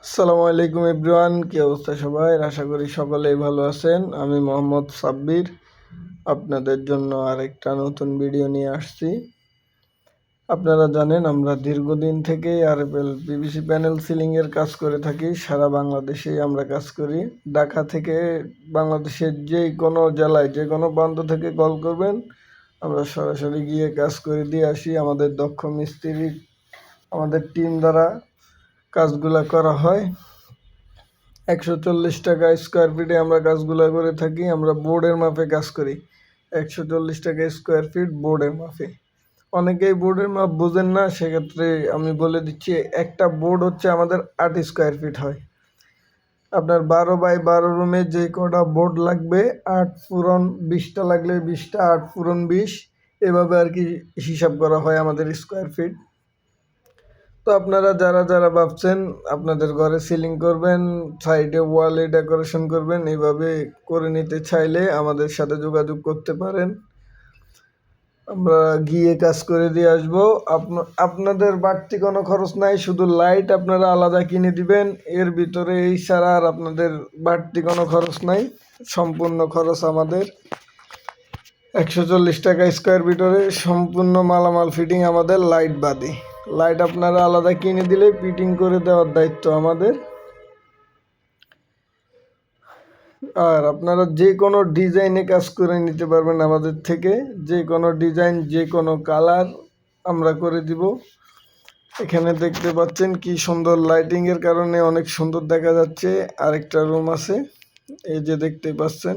আসসালামু আলাইকুম এভরিওয়ান, কি অবস্থা সবাই? আশা করি সকলেই ভালো আছেন। আমি মোহাম্মদ সাব্বির আপনাদের জন্য আরেকটা নতুন ভিডিও নিয়ে আসছি। আপনারা জানেন আমরা দীর্ঘদিন থেকেই আরএফএল পিভিসি প্যানেল সিলিং এর কাজ করে থাকি। সারা বাংলাদেশেই আমরা কাজ করি। ঢাকা থেকে বাংলাদেশের যে কোনো জেলায় যে কোনো প্রান্ত থেকে কল করবেন, আমরা সরাসরি গিয়ে কাজ করে দিয়ে আসি। আমাদের দক্ষ মিস্ত্রি, আমাদের টিম দ্বারা কাজগুলা করা হয়। 140 টাকা স্কোয়ার ফিটে আমরা কাজগুলো করে থাকি। আমরা বোর্ডের মাপে কাজ করি। 140 টাকা স্কোয়ার ফিট বোর্ডের মাপে। অনেকেই বোর্ডের মাপ বোঝেন না, সেক্ষেত্রে আমি বলে দিচ্ছি। একটা বোর্ড হচ্ছে আমাদের 8 স্কোয়ার ফিট হয়। আপনার 12 বাই 12 রুমে যে কটা বোর্ড লাগবে, 8 পূরণ 20টা লাগলে 20টা, 8 পূরণ 20, এভাবে আর কি হিসাব করা হয় আমাদের স্কোয়ার ফিট। তো আপনারা যারা যারা ভাবছেন আপনাদের ঘরে সিলিং করবেন, সাইডে ওয়ালে ডেকোরেশন করবেন, এইভাবে করে নিতে চাইলে আমাদের সাথে যোগাযোগ করতে পারেন। আমরা গিয়ে কাজ করে দিয়ে আসবো। আপনাদের বাড়তি কোনো খরচ নাই, শুধু লাইট আপনারা আলাদা কিনে দিবেন। এর ভিতরে এই ছাড়া আর আপনাদের বাড়তি কোনো খরচ নাই। সম্পূর্ণ খরচ আমাদের। 140 টাকা স্কোয়ার ফিটরে সম্পূর্ণ মালামাল ফিটিং আমাদের, লাইট বাদে। লাইট আপনারা আলাদা কিনে দিলে ফিটিং করে দেওয়ার দায়িত্ব আমাদের। আর আপনারা যে কোনো ডিজাইনে কাজ করে নিতে পারবেন আমাদের থেকে। যে কোনো ডিজাইন, যে কোনো কালার আমরা করে দিব। এখানে দেখতে পাচ্ছেন কি সুন্দর লাইটিংয়ের কারণে অনেক সুন্দর দেখা যাচ্ছে। আরেকটা রুম আছে, এই যে দেখতে পাচ্ছেন।